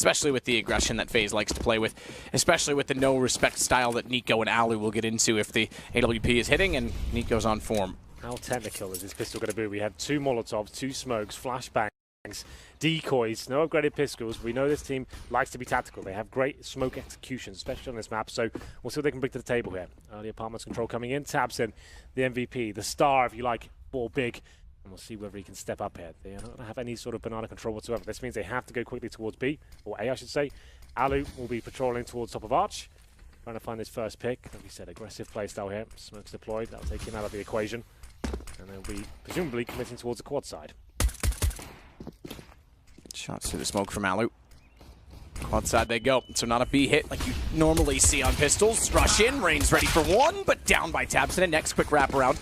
especially with the aggression that FaZe likes to play with, especially with the no-respect style that Nico and Alu will get into if the AWP is hitting and Nico's on form. How technical is this pistol going to be? We have 2 Molotovs, 2 smokes, flashbangs, decoys, no upgraded pistols. We know this team likes to be tactical. They have great smoke execution, especially on this map, so we'll see what they can bring to the table here. Early apartments control coming in. tabseN, the MVP, the star, if you like, ball big. And we'll see whether he can step up here. They don't have any sort of banana control whatsoever. This means they have to go quickly towards B, or A, I should say. Alu will be patrolling towards top of Arch, trying to find his first pick. Like we said, aggressive playstyle here. Smokes deployed. That'll take him out of the equation. And they'll be presumably committing towards the quad side. Shots through the smoke from Alu. Quad side they go. So not a B hit like you normally see on pistols. Rush in, Rain's ready for one, but down by tabseN. Next quick wraparound.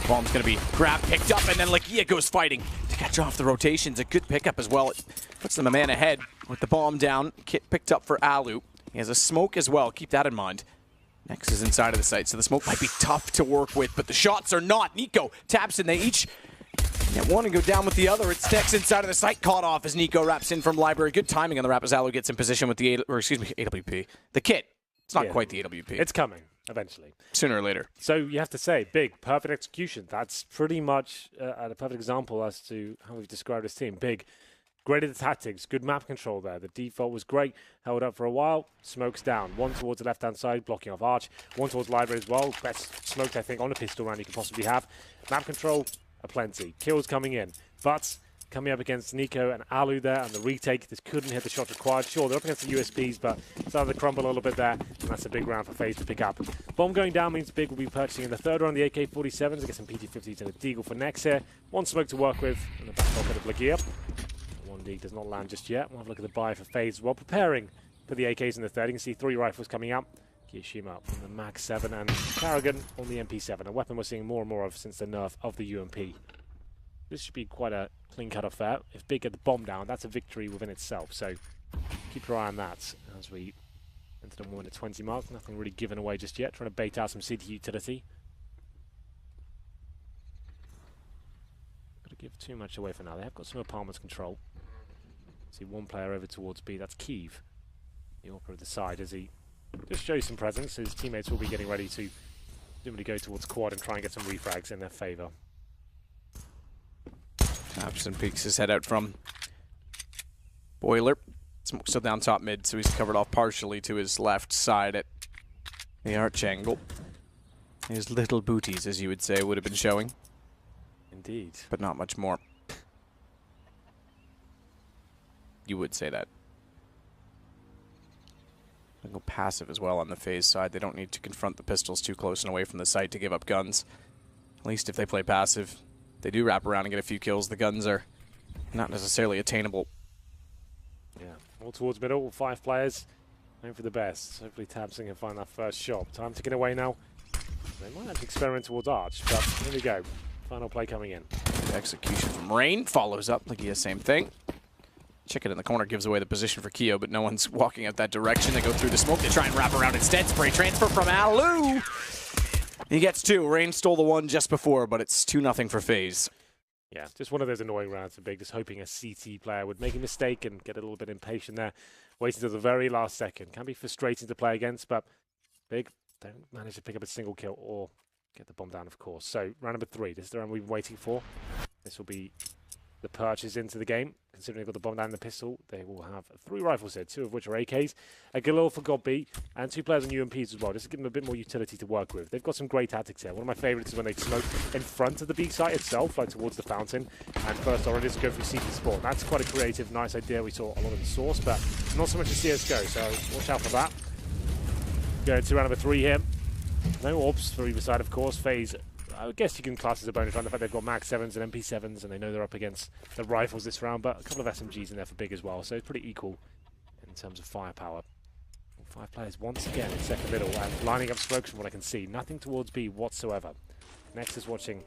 Bomb's going to be grabbed, picked up, and then Lakia goes fighting to catch off the rotations. A good pickup as well. It puts them a man ahead with the bomb down. Kit picked up for Alu. He has a smoke as well. Keep that in mind. Next is inside of the site, so the smoke might be tough to work with, but the shots are not. Nico, tabseN, they each get one and go down with the other. It's Next inside of the site, caught off as Nico wraps in from Library. Good timing on the wrap as Alu gets in position with the AWP. The kit. It's not quite the AWP. It's coming, eventually. Sooner or later. So you have to say, big, perfect execution. That's pretty much a perfect example as to how we've described this team. Big. Great at the tactics, good map control there. The default was great, held up for a while. Smokes down. One towards the left-hand side, blocking off Arch. One towards Library as well. Best smoked, I think, on a pistol round you can possibly have. Map control, aplenty. Kills coming in. But coming up against Nico and Alu there, and the retake, this couldn't hit the shot required. Sure, they're up against the USPs, but started to crumble a little bit there, and that's a big round for FaZe to pick up. Bomb going down means Big will be purchasing in the third round the AK-47s. I get some PT-50s and a Deagle for Next here. One smoke to work with, and the back pocket of Lakia. League does not land just yet. We'll have a look at the buy for FaZe as well. Preparing for the AKs in the third. You can see 3 rifles coming up. Kiyashima on the Mag 7 and Karrigan on the MP7. A weapon we're seeing more and more of since the nerf of the UMP. This should be quite a clean cut affair. If Big get the bomb down, that's a victory within itself. So keep your eye on that as we enter the 1:20 mark. Nothing really given away just yet. Trying to bait out some CT utility. Got to give too much away for now. They have got some apartments control. See one player over towards B, that's Kiev. The Opera of the side as he just shows some presence. His teammates will be getting ready to presumably go towards quad and try and get some refrags in their favour. tabseN peeks his head out from Boiler. Smoke still down top mid, so he's covered off partially to his left side at the arch angle. His little booties, as you would say, would have been showing. Indeed. But not much more. You would say that. They go passive as well on the FaZe side. They don't need to confront the pistols too close and away from the site to give up guns. At least if they play passive, they do wrap around and get a few kills. The guns are not necessarily attainable. Yeah, all towards middle, 5 players. Aim for the best. Hopefully tabseN can find that first shot. Time ticking away now. They might have to experiment towards Arch, but here we go. Final play coming in. Execution from Rain follows up. Lakia, same thing. Chicken in the corner gives away the position for Keo, but no one's walking out that direction. They go through the smoke. They try and wrap around instead. Spray transfer from Alu. He gets 2. Rain stole the 1 just before, but it's 2-0 for FaZe. Yeah, just one of those annoying rounds for Big, just hoping a CT player would make a mistake and get a little bit impatient there, waiting until the very last second. Can be frustrating to play against, but Big don't manage to pick up a single kill or get the bomb down, of course. So, round number 3, this is the round we've been waiting for. This will be the purchase into the game. Considering they've got the bomb down and the pistol, they will have 3 rifles here, 2 of which are AKs, a Galil for God B, and 2 players on UMPs as well, just to give them a bit more utility to work with. They've got some great tactics here. One of my favourites is when they smoke in front of the B site itself, like towards the fountain, and first oranges go through CT spawn. That's quite a creative, nice idea we saw a lot in the Source, but not so much in CSGO, so watch out for that. Going to round number 3 here. No orbs for either side, of course. FaZe, I guess you can class as a bonus round. The fact they've got Mag 7s and MP7s, and they know they're up against the rifles this round, but a couple of SMGs in there for Big as well, so it's pretty equal in terms of firepower. 5 players once again in second middle, and lining up smokes from what I can see. Nothing towards B whatsoever. Next is watching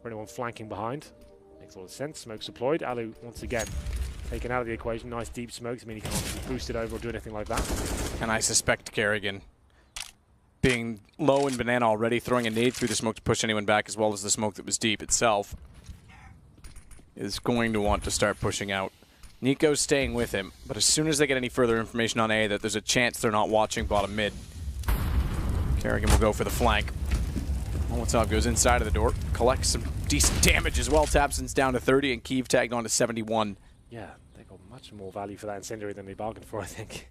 for anyone flanking behind. Makes a lot of sense. Smokes deployed. Alu once again taken out of the equation. Nice deep smokes. I mean, he can't boost it over or do anything like that. And I suspect Karrigan, being low in banana already, throwing a nade through the smoke to push anyone back, as well as the smoke that was deep itself, is going to want to start pushing out Nico's staying with him, but as soon as they get any further information on A that there's a chance they're not watching bottom mid, Kerrigan will go for the flank. Molotov goes inside of the door, collects some decent damage as well. Tabson's down to 30 and Kiev tagged on to 71. Yeah, they got much more value for that incendiary than they bargained for, I think.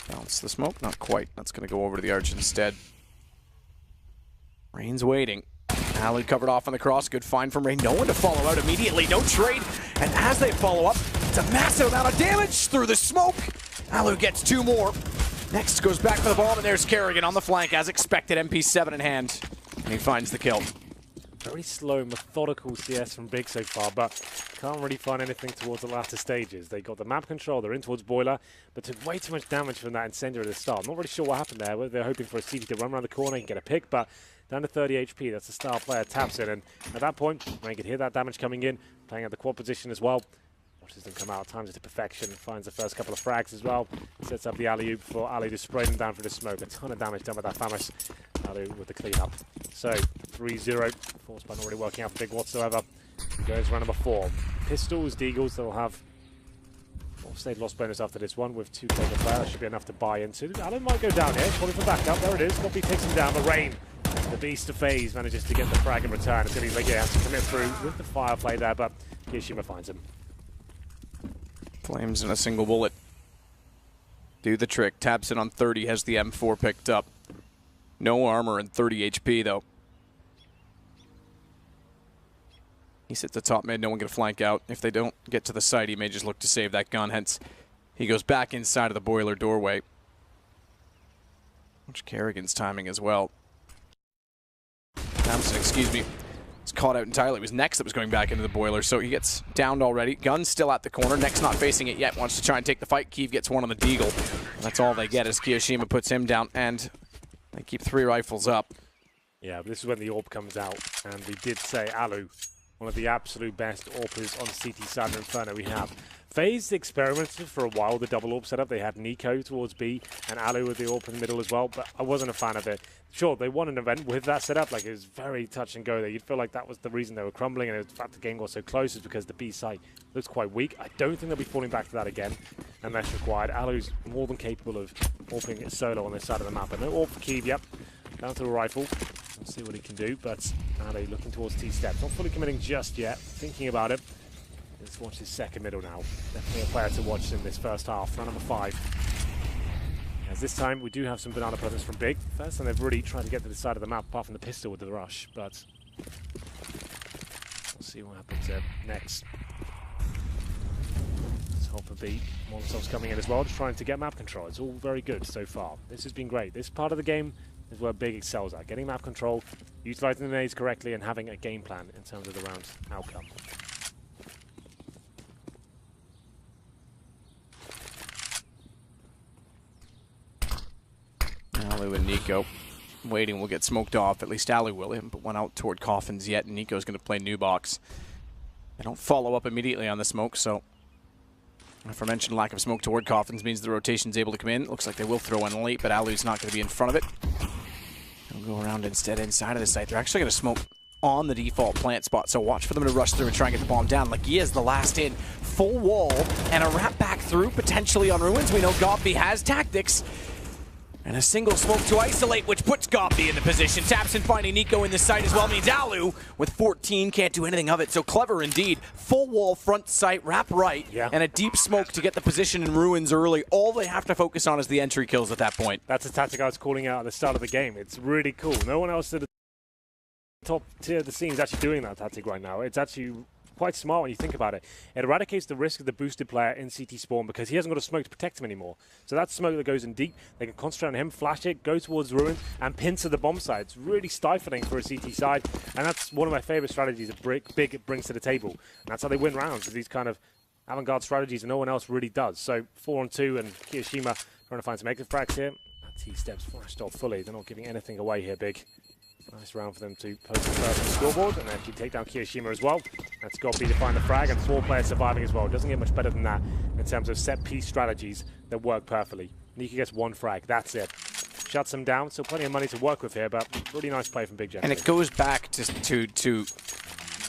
Bounce the smoke, not quite. That's going to go over to the arch instead. Rain's waiting. Alu covered off on the cross. Good find from Rain. No one to follow out immediately. No trade. And as they follow up, it's a massive amount of damage through the smoke. Alu gets 2 more. Next goes back for the bomb, and there's Kerrigan on the flank as expected. MP7 in hand. And he finds the kill. Very slow, methodical CS from Big so far, but can't really find anything towards the latter stages. They got the map control, they're in towards Boiler, but took way too much damage from that incendiary at the start. Not really sure what happened there. They're hoping for a CT to run around the corner and get a pick, but down to 30 HP. That's a star player taps in, and at that point, Rain could hear that damage coming in, playing at the quad position as well. Watches them come out, times it to perfection, finds the first couple of frags as well, sets up the alley-oop for Ali to spray them down through the smoke. A ton of damage done by that Famas. Ali with the clean-up. So, 3-0, force by not really working out for Big whatsoever. Goes round number 4. Pistols, Deagles, they'll have stage loss bonus after this one with 2 clever player. That should be enough to buy into. Alan might go down here, calling for backup. There it is. Goppy takes him down, but Rain, the beast of FaZe, manages to get the frag in return. It's going to be Ligia to commit through with the fire play there, but Kiyashima finds him. Flames in a single bullet. Do the trick. Taps in on 30, has the M4 picked up. No armor and 30 HP though. He sits at top mid, no one can flank out. If they don't get to the site, he may just look to save that gun, hence he goes back inside of the boiler doorway. Which Kerrigan's timing as well. Thompson, excuse me, was caught out entirely. It was Nex that was going back into the boiler, so he gets downed already. Gun's still at the corner. Nex not facing it yet, wants to try and take the fight. Kiev gets one on the Deagle. That's all they get as Kiyashima puts him down, and they keep 3 rifles up. Yeah, but this is when the AWP comes out, and we did say Alu, one of the absolute best AWPers on CT side of Inferno we have. FaZe experimented for a while with the double AWP setup. They had Nico towards B and Alu with the AWP in the middle as well, but I wasn't a fan of it. Sure, they won an event with that setup. Like, it was very touch and go there. You'd feel like that was the reason they were crumbling, and in fact the game got so close is because the B site looks quite weak. I don't think they'll be falling back to that again unless required. Alu's more than capable of AWPing it solo on this side of the map. And no AWP for Kiev, yep. Down to a rifle. Let's see what he can do, but Ali looking towards T-steps. Not fully committing just yet, thinking about it. Let's watch his second middle now. Definitely a player to watch in this first half. Round number 5. As this time, we do have some banana presence from Big. First time they've really tried to get to the side of the map, apart from the pistol with the rush, but we'll see what happens next. Let's hope for B. Molotov's coming in as well, just trying to get map control. It's all very good so far. This has been great. This part of the game is where Big excels at. Getting map control, utilizing the nades correctly, and having a game plan in terms of the round outcome. Alu and Nico waiting will get smoked off. At least Alu will. He hasn't put one out toward coffins yet, and Nico's going to play new box. They don't follow up immediately on the smoke, so aforementioned lack of smoke toward coffins means the rotation's able to come in. Looks like they will throw in late, but Alu's not going to be in front of it. He'll go around instead inside of the site. They're actually going to smoke on the default plant spot, so watch for them to rush through and try and get the bomb down. Like he is the last in. Full wall and a wrap back through, potentially on Ruins. We know Goppy has tactics. And a single smoke to isolate, which puts Goppy in the position. Taps and finding Nico in the site as well means Alu, with 14, can't do anything of it. So clever indeed. Full wall, front sight, wrap right, and a deep smoke to get the position in Ruins early. All they have to focus on is the entry kills at that point. That's a tactic I was calling out at the start of the game. It's really cool. No one else at the top tier of the scene is actually doing that tactic right now. It's actually quite smart when you think about it. It eradicates the risk of the boosted player in CT spawn because he hasn't got a smoke to protect him anymore. So that's smoke that goes in deep. They can concentrate on him, flash it, go towards Ruin, and pin to the bomb side. It's really stifling for a CT side, and that's one of my favorite strategies that Big brings to the table. And that's how they win rounds, with these kind of avant-garde strategies that no one else really does. So 4-on-2, and Kiyashima trying to find some exit frags here. T-steps flashed off fully. They're not giving anything away here, Big. Nice round for them to post the first on the scoreboard and actually take down Kiyashima as well. That's got B to find the frag, and 4 players surviving as well. Doesn't get much better than that in terms of set piece strategies that work perfectly. Nika gets 1 frag, that's it. Shuts them down, still plenty of money to work with here, but really nice play from Big Gen. And it goes back to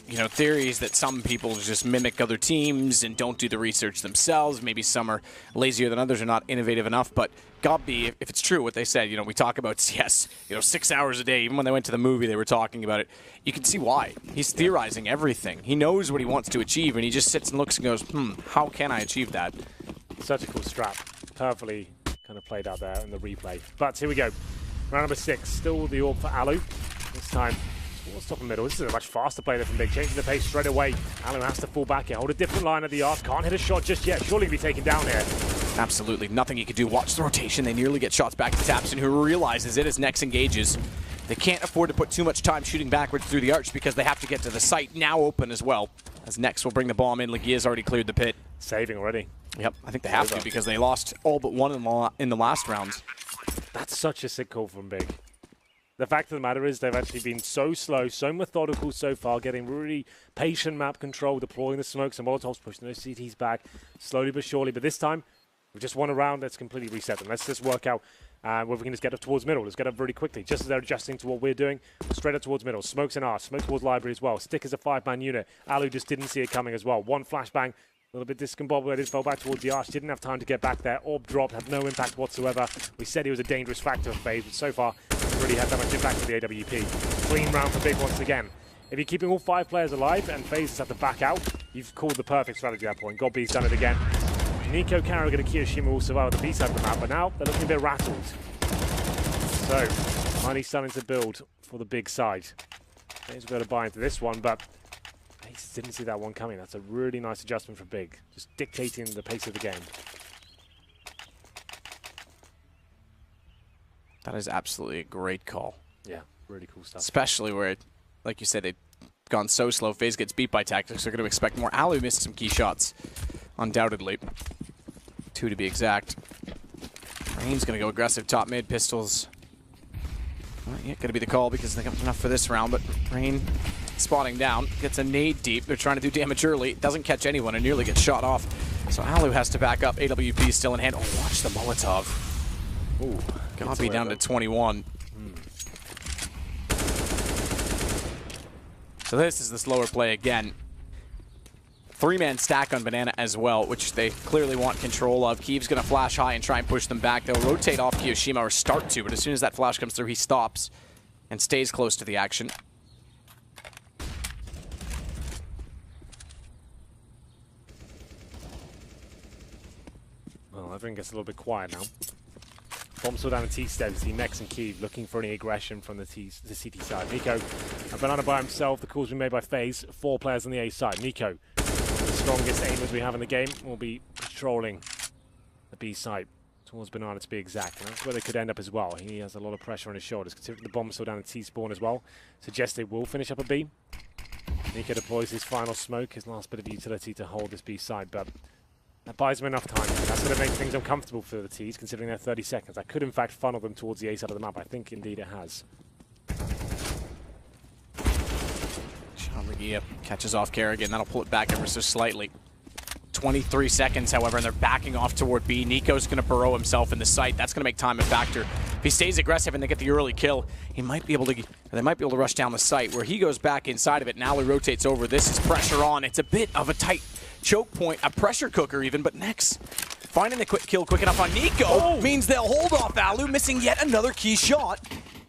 theories that some people just mimic other teams and don't do the research themselves. Maybe some are lazier than others or not innovative enough. But Gobby, if it's true what they said, we talk about CS, 6 hours a day. Even when they went to the movie, they were talking about it. You can see why. He's theorizing everything. He knows what he wants to achieve, and he just sits and looks and goes, how can I achieve that? Such a cool strat. Perfectly kind of played out there in the replay. But here we go. Round number 6. Still the AWP for Alu. This time towards top and middle. This is a much faster play there from Big. Changing the pace straight away. Alu has to fall back here. Hold a different line at the arc. Can't hit a shot just yet. Surely be taken down here. Absolutely. Nothing he can do. Watch the rotation. They nearly get shots back to Tapson, who realizes it as Nex engages. They can't afford to put too much time shooting backwards through the arch because they have to get to the site, now open as well. As Nex will bring the bomb in. Legia's already cleared the pit. Saving already. Yep, I think they have to because they lost all but one in the last round. That's such a sick call from Big. The fact of the matter is they've actually been so slow, so methodical so far, getting really patient map control, deploying the smokes and molotovs, pushing those CTs back slowly but surely. But this time, we've just won a round. Let's completely reset them. Let's just work out where we can just get up towards middle. Let's get up really quickly, just as they're adjusting to what we're doing. Straight up towards middle. Smokes and R. Smoke towards library as well. Stick as a 5-man unit. Alu just didn't see it coming as well. One flashbang. A little bit discombobulated, fell back towards the arch, didn't have time to get back there. Orb dropped, had no impact whatsoever. We said he was a dangerous factor for FaZe, but so far, hasn't really had that much impact for the AWP. Clean round for Big once again. If you're keeping all 5 players alive and FaZe has had to back out, you've called the perfect strategy at that point. Godby's done it again. Nico, Carragher, and Kiyoshima will survive the B side of the map, but now they're looking a bit rattled. So, money's starting to build for the Big side. FaZe will be able to buy into this one, but didn't see that one coming. That's a really nice adjustment for Big. Just dictating the pace of the game. That is absolutely a great call. Yeah, really cool stuff. Especially where, like you said, they've gone so slow. FaZe gets beat by tactics. They're going to expect more. Alu missed some key shots, undoubtedly. 2 to be exact. Rain's going to go aggressive top mid. Pistols. Not yet going to be the call because they got enough for this round, but Rain spotting down, gets a nade deep. They're trying to do damage early. Doesn't catch anyone and nearly gets shot off. So Alu has to back up. AWP still in hand. Oh, watch the Molotov. Ooh, Godby down to 21. So this is the slower play again. 3-man stack on Banana as well, which they clearly want control of. Keev's going to flash high and try and push them back. They'll rotate off Kiyoshima, or start to, but as soon as that flash comes through, he stops and stays close to the action. Well, everything gets a little bit quiet now. Bomb still down in T-Stead. See Nex and Keeve looking for any aggression from the CT side. Nico, a Banana by himself. The call's been made by FaZe. 4 players on the A side. Nico, the strongest aimers we have in the game, will be patrolling the B side towards Banana to be exact. And that's where they could end up as well. He has a lot of pressure on his shoulders. Considering the bomb's still down in T-spawn as well. Suggests they will finish up a B. Nico deploys his final smoke, his last bit of utility to hold this B side, but that buys them enough time. That's going to make things uncomfortable for the T's, considering they're 30 seconds. That could, in fact, funnel them towards the A side of the map. I think, indeed, it has. Legia catches off Kerrigan. That'll pull it back ever so slightly. 23 seconds, however, and they're backing off toward B. Nico's going to burrow himself in the site. That's going to make time a factor. If he stays aggressive and they get the early kill, he might be able to, they might be able to rush down the site, where he goes back inside of it. Now he rotates over. This is pressure on. It's a bit of a tight choke point, a pressure cooker even, but Nex finding the quick kill quick enough on Nico means they'll hold off Alu, missing yet another key shot.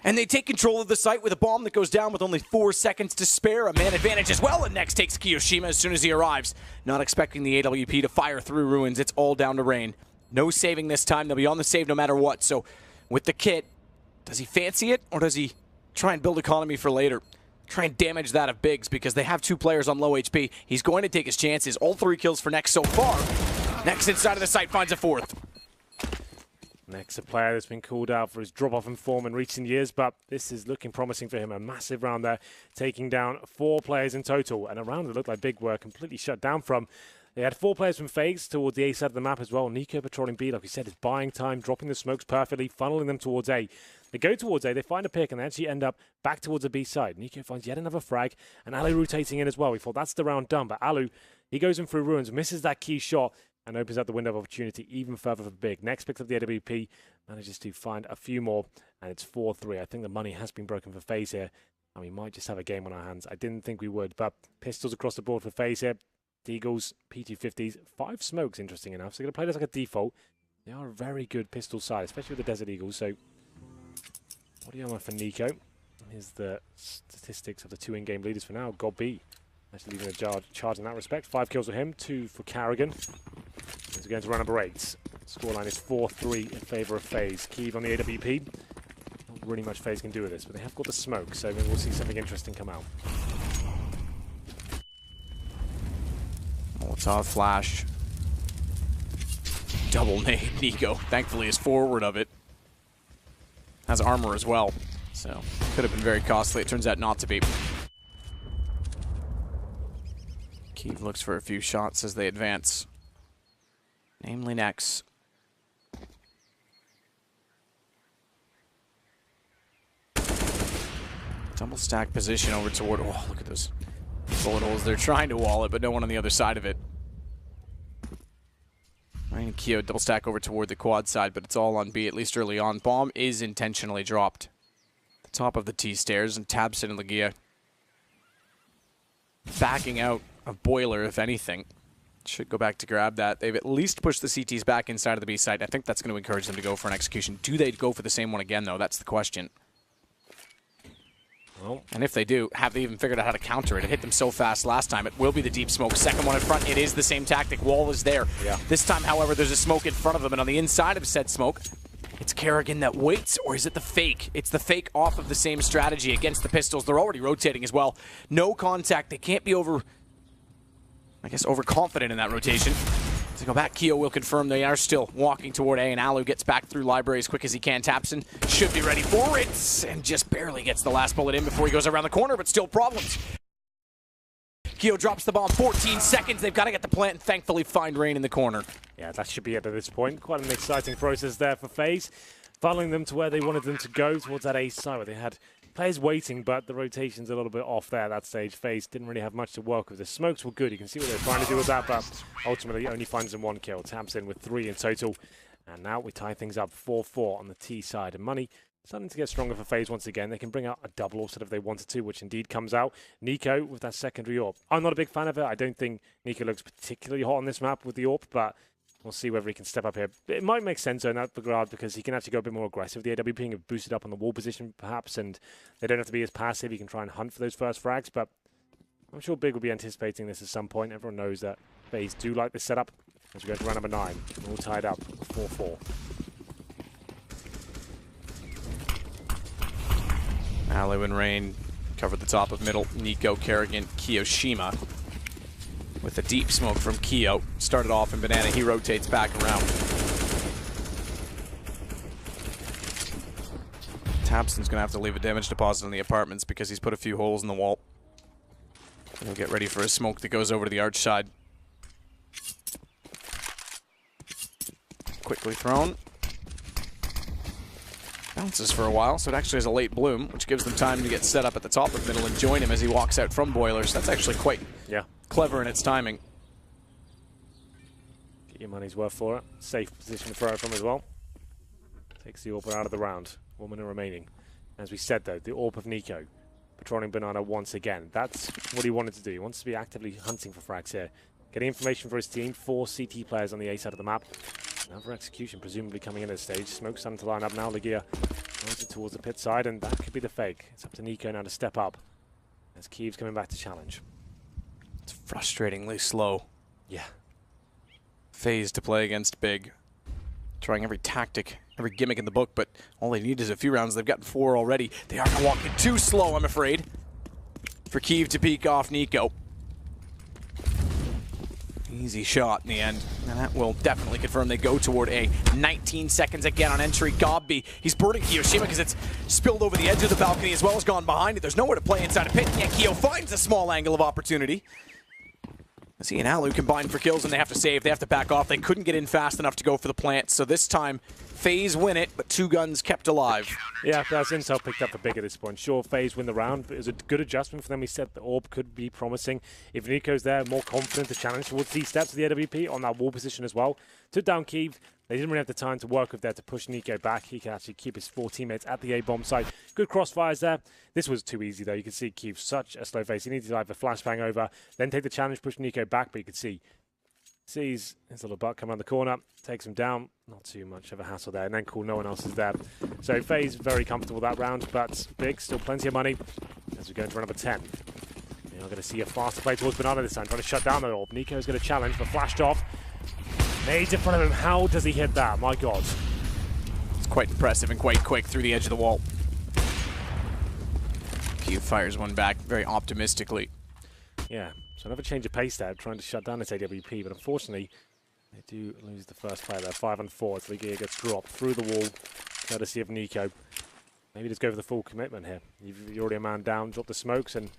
And they take control of the site with a bomb that goes down with only 4 seconds to spare. A man advantage as well, and Nex takes Kiyoshima as soon as he arrives. Not expecting the AWP to fire through ruins. It's all down to Rain. No saving this time. They'll be on the save no matter what. So with the kit, does he fancy it, or does he try and build economy for later? Try and damage that of Biggs, because they have 2 players on low HP. He's going to take his chances. All 3 kills for Nex so far. Nex inside of the site finds a 4th. Next, a player that's been called out for his drop-off in form in recent years, but this is looking promising for him. A massive round there, taking down 4 players in total, and a round that looked like Big were completely shut down from. They had 4 players from FaZe towards the A side of the map as well. Nico patrolling B, like we said, is buying time, dropping the smokes perfectly, funneling them towards A. They go towards A, they find a pick, and they actually end up back towards the B side. Nico finds yet another frag, and Alu rotating in as well. We thought that's the round done, but Alu, he goes in through ruins, misses that key shot, and opens up the window of opportunity even further for Big. Next picks up the AWP, manages to find a few more, and it's 4-3. I think the money has been broken for FaZe here. and we might just have a game on our hands. I didn't think we would, but pistols across the board for FaZe here. Deagles, P250s, 5 smokes, interesting enough. So they're going to play this like a default. They are a very good pistol side, especially with the Desert Eagles. So what do you want for Nico? Here's the statistics of the 2 in-game leaders for now. Gobby actually leading a charge in that respect. 5 kills for him, 2 for Karrigan. He's going to run number 8. Scoreline is 4-3 in favour of FaZe. Keeve on the AWP. Not really much FaZe can do with this, but they have got the smoke, so maybe we'll see something interesting come out. Molotov flash. Double nade. Nico, thankfully, is forward of it. Has armor as well, so could have been very costly. It turns out not to be. Keeve looks for a few shots as they advance. Namely next. Double stack position over toward, oh, look at those bullet holes. They're trying to wall it, but no one on the other side of it. Ryan and Keo double stack over toward the quad side, but it's all on B, at least early on. Bomb is intentionally dropped. The top of the T stairs, and Tabson and Legia backing out of Boiler, if anything. Should go back to grab that. They've at least pushed the CTs back inside of the B site. I think that's going to encourage them to go for an execution. Do they go for the same one again, though? That's the question. Well, and if they do, have they even figured out how to counter it? It hit them so fast last time. It will be the deep smoke. Second one in front. It is the same tactic. Wall is there. Yeah. This time, however, there's a smoke in front of them, and on the inside of said smoke, it's Karrigan that waits, or is it the fake? It's the fake off of the same strategy against the pistols. They're already rotating as well. No contact. They can't be overconfident in that rotation. To go back, Keo will confirm they are still walking toward A, and Alu gets back through library as quick as he can. Tapson should be ready for it, and just barely gets the last bullet in before he goes around the corner, but still problems. Keo drops the bomb, 14 seconds. They've got to get the plant and thankfully find Rain in the corner. Yeah, that should be it at this point. Quite an exciting process there for FaZe. Funneling them to where they wanted them to go, towards that A side where they had players waiting, but the rotation's a little bit off there at that stage. FaZe didn't really have much to work with. The smokes were good. You can see what they're trying to do with that, but ultimately only finds them 1 kill. Taps in with 3 in total. And now we tie things up 4-4 on the T side. And money starting to get stronger for FaZe once again. They can bring out a double offset if they wanted to, which indeed comes out. Nico with that secondary AWP. I'm not a big fan of it. I don't think Nico looks particularly hot on this map with the AWP, but we'll see whether he can step up here. It might make sense in that regard because he can actually go a bit more aggressive. The AWP can get boosted up on the wall position perhaps, and they don't have to be as passive. He can try and hunt for those first frags, but I'm sure Big will be anticipating this at some point. Everyone knows that FaZe do like this setup. As we go to round number 9, all tied up, 4-4. Alu and Rain covered the top of middle. Nico, Karrigan, Kiyoshima. With a deep smoke from Keo. Started off in Banana, he rotates back around. Tapson's gonna have to leave a damage deposit in the apartments because he's put a few holes in the wall. He'll get ready for a smoke that goes over to the arch side. Quickly thrown. Bounces for a while, so it actually has a late bloom, which gives them time to get set up at the top of middle and join him as he walks out from Boilers. That's actually quite clever in its timing. Get your money's worth for it. Safe position to throw it from as well. Takes the AWP out of the round. 1 minute remaining. As we said though, the AWP of Nico. Patrolling Banana once again. That's what he wanted to do. He wants to be actively hunting for frags here. Getting information for his team. 4 CT players on the A side of the map. Now for execution, presumably coming in at this stage. Smoke's starting to line up now. Legia moves it towards the pit side, and that could be the fake. It's up to Nico now to step up. As Keeve's coming back to challenge. It's frustratingly slow. Yeah. FaZe to play against Big. Trying every tactic, every gimmick in the book, but all they need is a few rounds. They've gotten 4 already. They are walking too slow, I'm afraid, for Keeve to peek off Nico. Easy shot in the end, and that will definitely confirm they go toward A. 19 seconds again on entry. Gobby, he's burning Kiyoshima because it's spilled over the edge of the balcony as well as gone behind it. There's nowhere to play inside a pit, and yet Keo finds a small angle of opportunity. As he and Alu combine for kills, and they have to save. They have to back off. They couldn't get in fast enough to go for the plant, so this time FaZe win it, but 2 guns kept alive. Yeah, that's intel picked up for Big at this point. Sure, FaZe win the round, but it was a good adjustment for them. He said the AWP could be promising. If Nico's there, more confident to challenge towards these steps of the AWP on that wall position as well. Took down Keeve, They didn't really have the time to work with there to push Nico back. He can actually keep his 4 teammates at the A-bomb site. Good crossfires there. This was too easy, though. You can see Keith, such a slow face. He needed to either flashbang over, then take the challenge, push Nico back, but you can see sees his little butt come around the corner, takes him down. Not too much of a hassle there, and then cool, no one else is there. So FaZe very comfortable that round, but Big still plenty of money as we go into round number 10. You're going to see a faster play towards Banana this time, trying to shut down the orb. Nico's going to challenge, but flashed off. Nades in front of him. How does he hit that? My God. It's quite impressive and quite quick through the edge of the wall. Q fires one back very optimistically. Yeah, so another change of pace there, trying to shut down this AWP, but unfortunately, they do lose the first player there. 5 on 4 as Legia gets dropped through the wall, courtesy of Nico. Maybe just go for the full commitment here. You're already a man down, drop the smokes and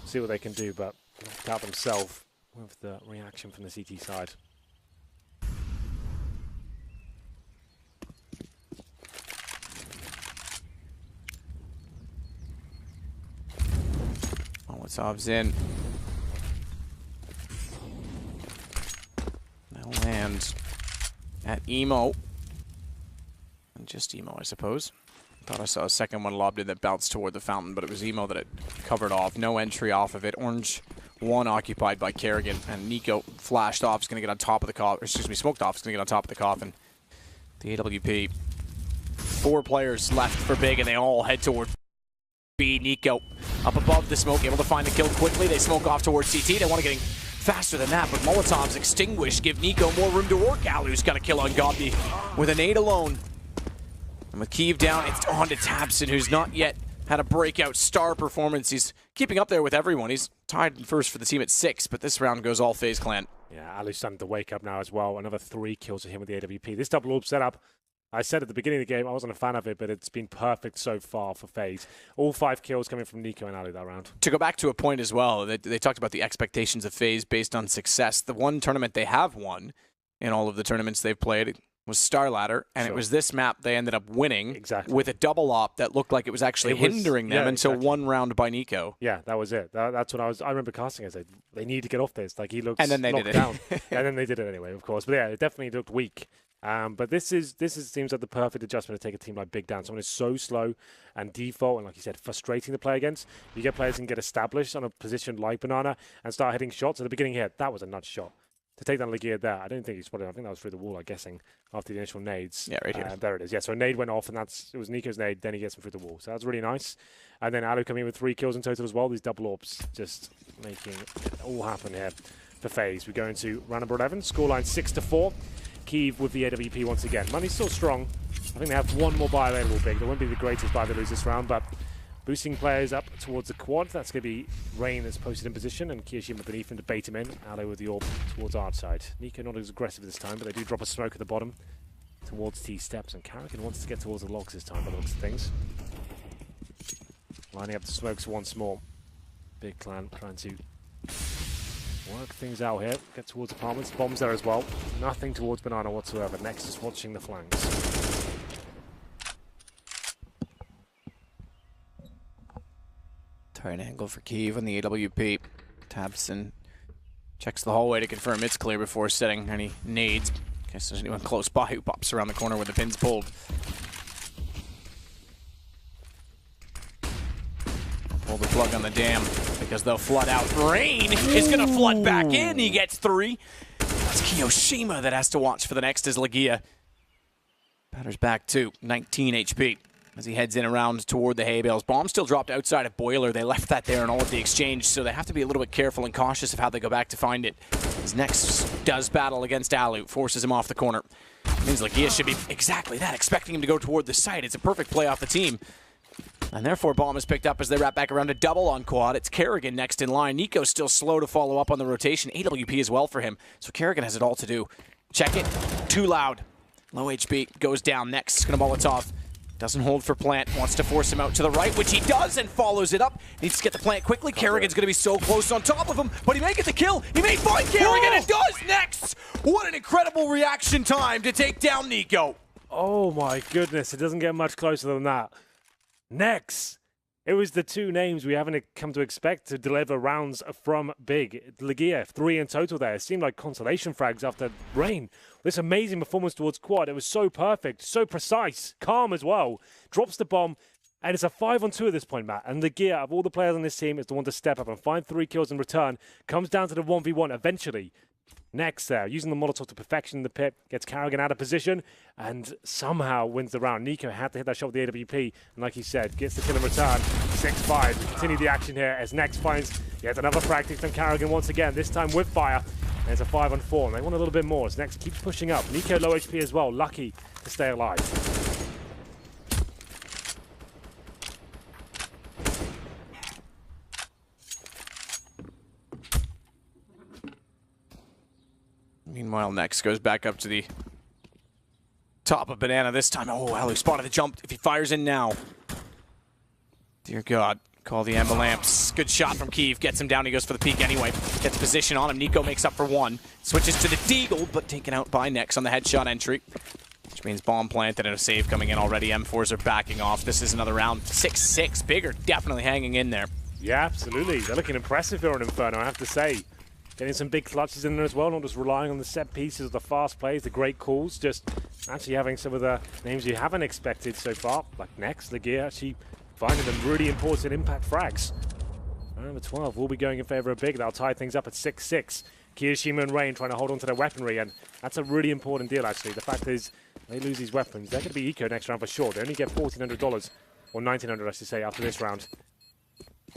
see what they can do, but knocked out themselves with the reaction from the CT side. Molotov's in. They'll land at Emo. And just Emo, I suppose. Thought I saw a second one lobbed in that bounced toward the fountain, but it was Emo that it covered off. No entry off of it. Orange 1 occupied by Kerrigan, and Nico flashed off. Is going to get on top of the coffin. Excuse me, smoked off. Is going to get on top of the coffin. The AWP. 4 players left for Big, and they all head toward B. Nico up above the smoke, able to find the kill quickly. They smoke off towards CT. They want to get faster than that, but Molotov's extinguished. Give Nico more room to work. Alu's got a kill on Godby with a nade alone. And with Kiev down, it's on to Tabson, who's not yet had a breakout star performance. He's keeping up there with everyone. He's tied first for the team at 6, but this round goes all FaZe Clan. Yeah, Alu's starting to wake up now as well. Another 3 kills for him with the AWP. This double orb setup, I said at the beginning of the game, I wasn't a fan of it, but it's been perfect so far for FaZe. All 5 kills coming from Nico and Alu that round. To go back to a point as well, they talked about the expectations of FaZe based on success. The one tournament they have won in all of the tournaments they've played was Star Ladder, and it was this map they ended up winning with a double op that looked like it was actually hindering them until one round by Nico. Yeah, that was it. That's what I remember casting. I said, they need to get off this. Like, he looks and then they knocked did it. down. And then they did it anyway, of course. But yeah, it definitely looked weak. But this seems like the perfect adjustment to take a team like Big down. Someone who's so slow and default and, like you said, frustrating to play against. You get players who can get established on a position like Banana and start hitting shots. At the beginning here, that was a nuts shot. To take down Legia there, I don't think he spotted. I think that was through the wall, I'm guessing, after the initial nades. Yeah, right here. There it is. Yeah, so a nade went off, and it was Nico's nade, then he gets him through the wall. So that's really nice. And then Alu coming in with 3 kills in total as well. These double orbs just making it all happen here for FaZe. We go into round number 11, scoreline 6-4. Kiev with the AWP once again. Money's still strong. I think they have 1 more buy available, Big. They won't be the greatest buy they lose this round, but boosting players up towards the quad. That's going to be Rain that's posted in position, and Kiyoshima beneath him to bait him in. Alu with the orb towards our side. Nico not as aggressive this time, but they do drop a smoke at the bottom towards T steps, and Kerrigan wants to get towards the logs this time by the looks of things. Lining up the smokes once more. Big Clan trying to work things out here. Get towards apartments. Bombs there as well. Nothing towards Banana whatsoever. Next is watching the flanks. Tight angle for Kiev on the AWP. Tabson checks the hallway to confirm it's clear before setting any nades. In case there's anyone close by who pops around the corner where the pin's pulled. Pull the plug on the dam because they'll flood out. Rain is going to flood back in. He gets 3. It's Kiyoshima that has to watch for the next as Legia batters back to 19 HP. As he heads in around toward the hay bales. Bomb still dropped outside of Boiler. They left that there in all of the exchange, so they have to be a little bit careful and cautious of how they go back to find it. His next does battle against Alu, forces him off the corner. Means Legia should be exactly that, expecting him to go toward the site. It's a perfect play off the team. And therefore, Bomb is picked up as they wrap back around to double on quad. It's Kerrigan next in line. Nico's still slow to follow up on the rotation. AWP as well for him, so Kerrigan has it all to do. Check it. Too loud. Low HP. Goes down next. It's going to Molotov. Doesn't hold for plant, wants to force him out to the right, which he does and follows it up. Needs to get the plant quickly. Kerrigan's going to be so close on top of him, but he may get the kill. He may find Kerrigan and does next. What an incredible reaction time to take down Nico. Oh my goodness, it doesn't get much closer than that. Next It was the two names we haven't come to expect to deliver rounds from Big. Legia, 3 in total there. It seemed like consolation frags after Rain. This amazing performance towards quad. It was so perfect, so precise, calm as well. Drops the bomb, and it's a 5-on-2 at this point, Matt. And Legia, of all the players on this team, is the one to step up and find 3 kills in return. Comes down to the 1v1 eventually. Next there, using the Molotov to perfection in the pit, gets Karrigan out of position, and somehow wins the round. Nico had to hit that shot with the AWP, and like he said, gets the kill in return. 6-5. We continue the action here as Next finds yet another practice from Karrigan once again, this time with fire. And it's a 5-on-4, and they want a little bit more as Next keeps pushing up. Nico low HP as well, lucky to stay alive. Meanwhile, Next goes back up to the top of Banana this time. Oh, Alu spotted the jump. If he fires in now. Dear God, call the ambulance. Good shot from Kiev. Gets him down. He goes for the peek anyway. Gets position on him. Nico makes up for 1. Switches to the Deagle, but taken out by Next on the headshot entry. Which means bomb planted and a save coming in already. M4s are backing off. This is another round. 6-6. Big are definitely hanging in there. Yeah, absolutely. They're looking impressive here on Inferno, I have to say. Getting some big clutches in there as well, not just relying on the set pieces, the fast plays, the great calls, just actually having some of the names you haven't expected so far, like Next, Legia, actually finding them really important impact frags. Number 12 will be going in favor of Big. They'll tie things up at 6-6. Kiyoshima and Rain trying to hold on to their weaponry, and that's a really important deal, actually. The fact is, they lose these weapons. They're going to be eco next round for sure. They only get $1,400, or $1,900, I should say, after this round.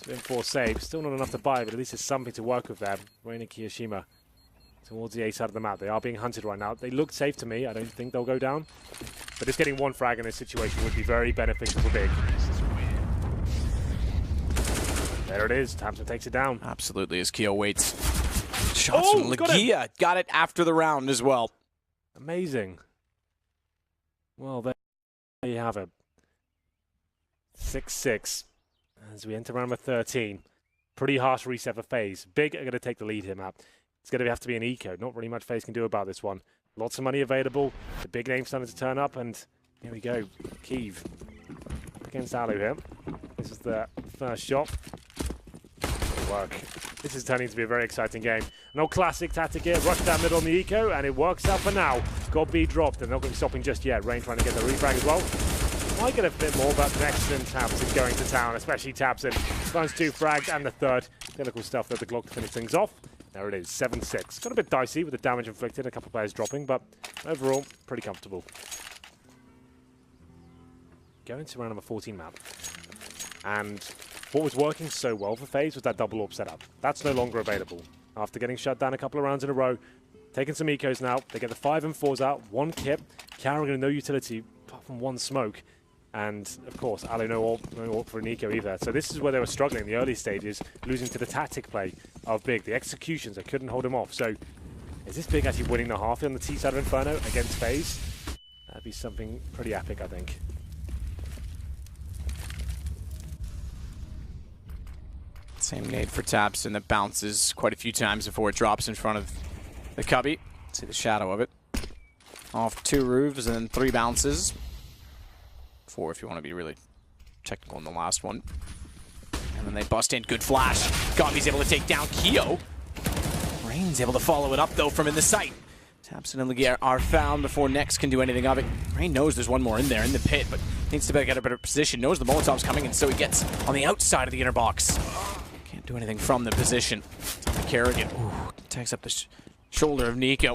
2-4 saves, still not enough to buy, but at least it's something to work with there. Rain and Kiyoshima towards the A side of the map. They are being hunted right now. They look safe to me. I don't think they'll go down. But just getting 1 frag in this situation would be very beneficial for Big. There it is. Tamsin takes it down. Absolutely, as Keo waits. Shots from Legia. Got it after the round as well. Amazing. Well, there you have it. 6-6. As we enter round number 13. Pretty harsh reset for FaZe. Big are going to take the lead here, Matt. It's going to have to be an eco. Not really much FaZe can do about this one. Lots of money available. The big name's starting to turn up, and here we go. Kiev against Alu here. This is the first shot. Work. This is turning to be a very exciting game. An old classic tactic here. Rush down middle on the eco, and it works out for now. Got B dropped, and they're not going to be stopping just yet. Rain trying to get the refrag as well. Might get a bit more about Next and Tabson going to town, especially Tabson. Finds 2 frags and the third. Clinical stuff there, the Glock to finish things off. There it is, 7-6. Got a bit dicey with the damage inflicted, a couple of players dropping, but overall, pretty comfortable. Going to round number 14 map. And what was working so well for FaZe was that double AWP setup. That's no longer available. After getting shut down a couple of rounds in a row, taking some ecos now, they get the 5 and 4s out, 1 kit, Karrigan no utility apart from 1 smoke. And, of course, Alu no AWP for an eco either. So this is where they were struggling in the early stages, losing to the tactic play of Big. The executions, they couldn't hold him off. So is this Big actually winning the half on the T side of Inferno against FaZe? That'd be something pretty epic, I think. Same nade for Tabson that bounces quite a few times before it drops in front of the cubby. See the shadow of it. Off 2 roofs and then 3 bounces. 4 if you want to be really technical in the last one. And then they bust in. Good flash. Gobby's able to take down Keo. Rain's able to follow it up, though, from in the sight. Tabson and Legia are found before Next can do anything of it. Rain knows there's one more in there in the pit, but needs to get a better position. Knows the Molotov's coming, and so he gets on the outside of the inner box. Can't do anything from the position. It's on the Karrigan. Ooh, tags up the shoulder of Nico.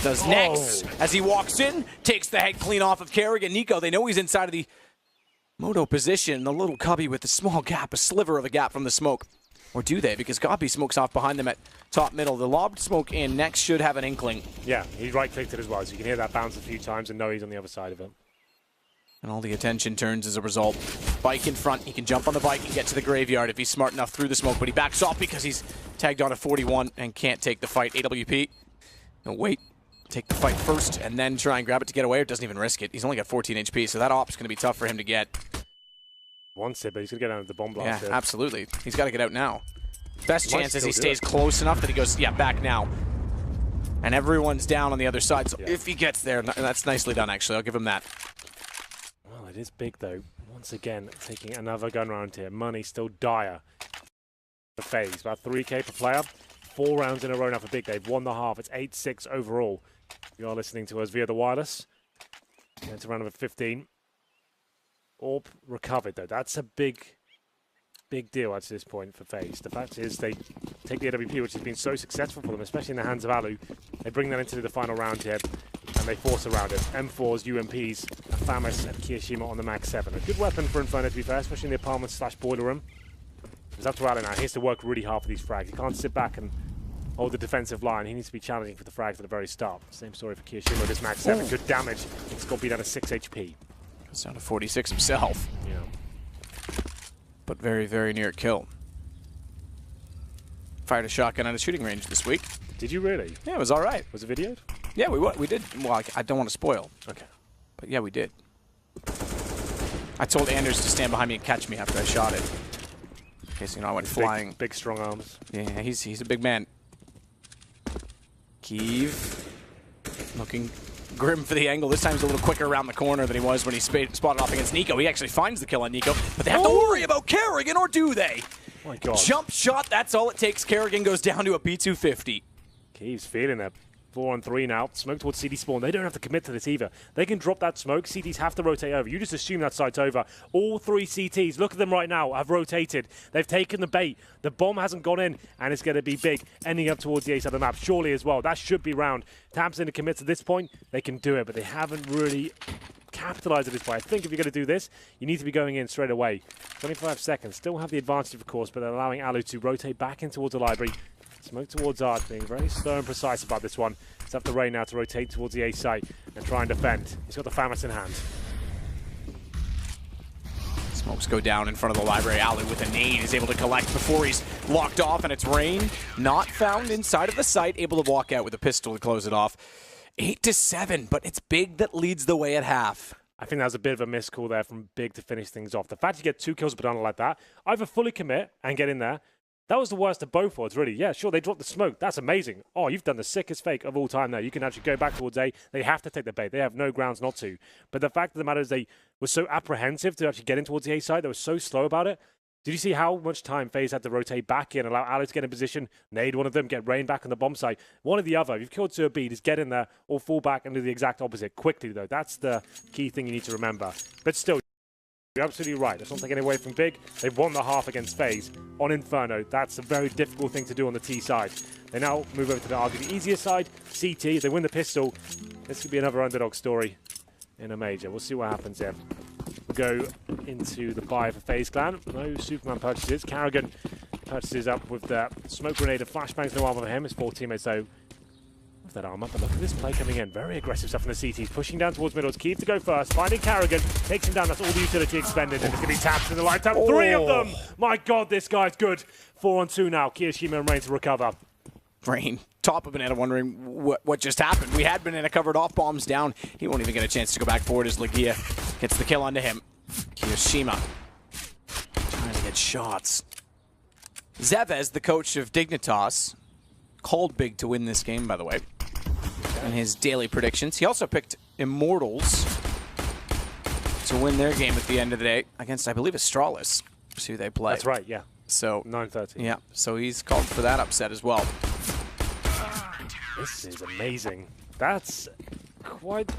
Does Next as he walks in, takes the head clean off of Karrigan. Nico, they know he's inside of the Moto position. The little cubby with the small gap, a sliver of a gap from the smoke. Or do they? Because Gobby smokes off behind them at top middle. The lobbed smoke in. Next should have an inkling. Yeah, he right-clicked it as well, so you can hear that bounce a few times and know he's on the other side of it. And all the attention turns as a result. Bike in front. He can jump on the bike and get to the graveyard if he's smart enough through the smoke, but he backs off because he's tagged on a 41 and can't take the fight. AWP. No, wait. Take the fight first and then try and grab it to get away, or doesn't even risk it. He's only got 14 HP, so that op's going to be tough for him to get. Wants it, but he's going to get out of the bomb blast. Yeah, absolutely. He's got to get out now. Best chance is he stays close enough that he goes, yeah, back now. And everyone's down on the other side, so if he gets there, that's nicely done, actually. I'll give him that. Well, it is big, though. once again taking another gun round here. Money still dire for FaZe. About 3K per player. 4 rounds in a row now for Big. They've won the half. It's 8-6 overall. You are listening to us via the wireless. Into round number 15. Orb recovered though. That's a big deal at this point for FaZe. The fact is they take the AWP, which has been so successful for them, especially in the hands of Alu. They bring that into the final round here, and they force around it. M4s, UMPs, a FAMAS, and Kiyoshima on the Max 7. A good weapon for Inferno, to be fair, especially in the apartment/boiler room. It's up to Alu now. He has to work really hard for these frags. He can't sit back and hold the defensive line. He needs to be challenging for the frags at the very start. Same story for Kiyoshima with this Max 7. Good damage. It's got to be down to 6 HP. Goes down to 46 himself. Yeah. But very, very near kill. Fired a shotgun at a shooting range this week. Did you really? Yeah, it was all right. Was it videoed? Yeah, we did. Well, I don't want to spoil. Okay. But yeah, we did. I told Anders to stand behind me and catch me after I shot it. In case, you know, I went flying. Big, strong arms. Yeah, he's a big man. Kiev looking grim for the angle. This time he's a little quicker around the corner than he was when he spotted off against Nico. He actually finds the kill on Nico, but they have to worry about Kerrigan, or do they? Oh my God. Jump shot, that's all it takes. Kerrigan goes down to a P250. Kiev's feeling that. 4-on-3 now. Smoke towards CD spawn. They don't have to commit to this either. They can drop that smoke. CTs have to rotate over. You just assume that site's over. All 3 CTs, look at them right now, have rotated. They've taken the bait. The bomb hasn't gone in, and it's going to be big, ending up towards the A side of the map. Surely as well. That should be round. Tabs in to commit to this point. They can do it, but they haven't really capitalized at this point. I think if you're going to do this, you need to be going in straight away. 25 seconds. Still have the advantage, of course, but they're allowing Alu to rotate back in towards the library. Smoke towards Art, being very slow and precise about this one. It's up to Ray now to rotate towards the A site and try and defend. He's got the FAMAS in hand. Smokes go down in front of the library. Alu with a nade is able to collect before he's locked off, and it's Rain. Not found inside of the site, able to walk out with a pistol to close it off. 8-7, but it's Big that leads the way at half. I think that was a bit of a miss call there from Big to finish things off. The fact you get 2 kills but like that, either fully commit and get in there. That was the worst of both worlds, really. Yeah, sure, they dropped the smoke. That's amazing. Oh, you've done the sickest fake of all time there. You can actually go back towards A. They have to take the bait. They have no grounds not to. But the fact of the matter is they were so apprehensive to actually get in towards the A side. They were so slow about it. Did you see how much time FaZe had to rotate back in, allow Alu to get in position, nade one of them, get Rain back on the bomb site? One or the other. If you've killed 2 a B, just get in there or fall back and do the exact opposite quickly, though. That's the key thing you need to remember. But still, you're absolutely right. That's not taking away from Big. They've won the half against FaZe on Inferno. That's a very difficult thing to do on the T side. They now move over to the arguably easier side, CT. If they win the pistol, this could be another underdog story in a major. We'll see what happens here. We'll go into the buy for FaZe Clan. No Superman purchases. Kerrigan purchases up with the smoke grenade and flashbangs. No armor for him. His 4 teammates, though, with that armor. But look at this play coming in. Very aggressive stuff from the CTs. Pushing down towards middle. It's Kiev to go first. Finding Kerrigan. Takes him down. That's all the utility expended. And it's going to be tapped in the lifetime. 3 of them! My God, this guy's good. 4-on-2 now. Kiyoshima and Rain to recover. Rain, top of Banana, wondering what just happened. We had Banana covered off, bombs down. He won't even get a chance to go back forward as Legia gets the kill onto him. Kiyoshima trying to get shots. Zevez, the coach of Dignitas, called Big to win this game, by the way, in his daily predictions. He also picked Immortals to win their game at the end of the day against, I believe, Astralis. See who they play. That's right, yeah. So 9:30. Yeah, so he's called for that upset as well. This is amazing. That's quite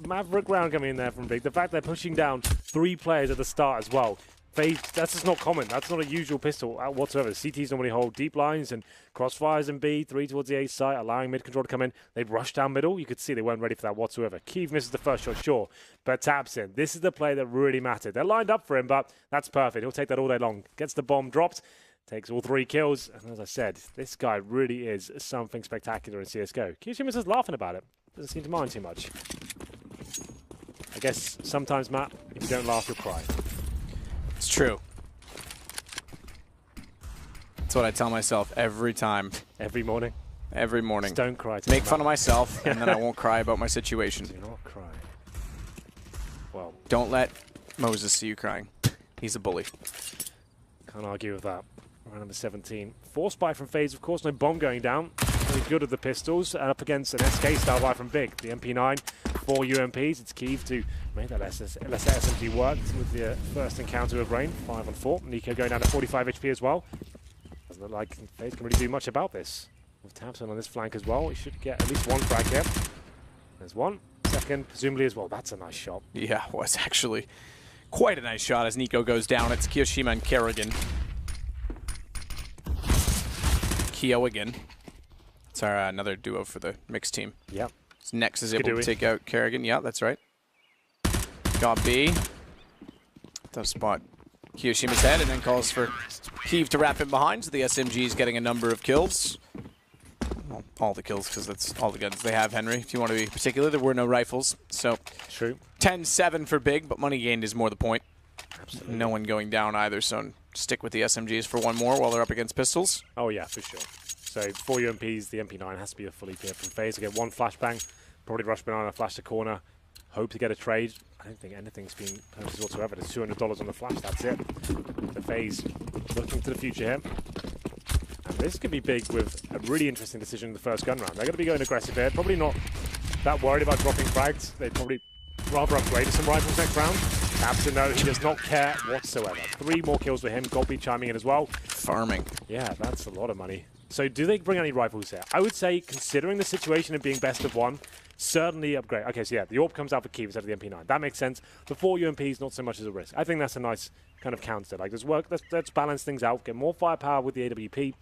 maverick round coming in there from Big. The fact they're pushing down 3 players at the start as well. That's just not common. That's not a usual pistol whatsoever. CTs normally hold deep lines and crossfires in B, 3 towards the A site, allowing mid control to come in. They'd rush down middle. You could see they weren't ready for that whatsoever. Kiev misses the first shot, sure, but taps in. This is the play that really mattered. They're lined up for him, but that's perfect. He'll take that all day long. Gets the bomb dropped, takes all 3 kills, and as I said, this guy really is something spectacular in CSGO. Kiyoshima's just laughing about it. Doesn't seem to mind too much. I guess sometimes, Matt, if you don't laugh, you'll cry. It's true. That's what I tell myself every time. Every morning? Every morning. Just don't cry. Make fun of myself, and then I won't cry about my situation. Do not cry. Well, don't let Moses see you crying. He's a bully. Can't argue with that. Round number 17. Force buy from FaZe, of course. No bomb going down. Very good at the pistols. And up against an SK style buy from Big. The MP9 4 UMPs. It's Keeve to make that SMG work with the first encounter with Rain. 5 on 4. Nico going down to 45 HP as well. Doesn't look like FaZe can really do much about this. With Tabson on this flank as well, he should get at least one frag here. There's one. Second, presumably as well. That's a nice shot. Yeah, it was actually quite a nice shot as Nico goes down. It's Kiyoshima and Kerrigan. Kyo again. It's our another duo for the mixed team. Yep. So Nex is able to take out Kerrigan. Yeah, that's right. Got B. Tough spot. Kiyoshima's head and then calls for Keeve to wrap him behind. So the SMG is getting a number of kills. Well, all the kills because that's all the guns they have, Henry. If you want to be particular, there were no rifles. So true. 10-7 for Big, but money gained is more the point. Absolutely. No one going down either, so stick with the SMGs for one more while they're up against pistols. Oh yeah, for sure. So 4 UMPs, the MP9 has to be a fully clear from FaZe. Get one flashbang, probably rush banana, flash the corner, hope to get a trade. I don't think anything's been purchased whatsoever. There's $200 on the flash, that's it. The FaZe looking to the future here. And this could be big with a really interesting decision in the first gun round. They're going to be going aggressive here. Probably not that worried about dropping frags. They'd probably rather upgrade some rifles next round. Tabson, though, he does not care whatsoever. 3 more kills for him. Golby chiming in as well. Farming. Yeah, that's a lot of money. So do they bring any rifles here? I would say, considering the situation of being best of 1, certainly upgrade. Okay, so yeah, the AWP comes out for Keeve instead of the MP9. That makes sense. The 4 UMPs, not so much as a risk. I think that's a nice kind of counter. Like, let's balance things out, get more firepower with the AWP,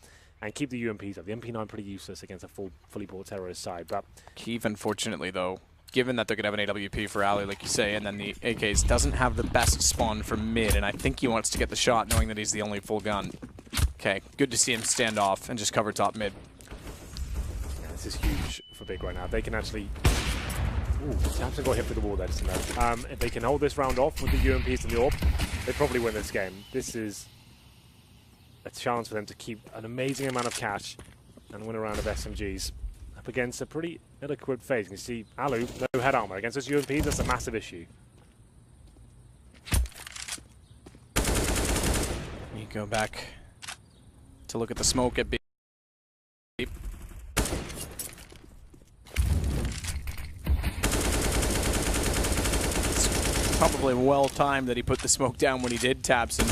and keep the UMPs up. The MP9 pretty useless against a fully bought terrorist side. But Keeve, unfortunately, though, given that they're going to have an AWP for Ali, like you say, and then the AKs, doesn't have the best spawn for mid, and I think he wants to get the shot knowing that he's the only full gun. Okay, good to see him stand off and just cover top mid. Yeah, this is huge for Big right now. They can actually... Ooh, Tabson got hit through the wall there, just to know. If they can hold this round off with the UMPs and the AWP, they probably win this game. This is a chance for them to keep an amazing amount of cash and win a round of SMGs up against a pretty ill-equipped FaZe. You can see Alu, no head armor. Against those UMPs, that's a massive issue. You go back to look at the smoke at B. It's probably well timed that he put the smoke down when he did, Tabson,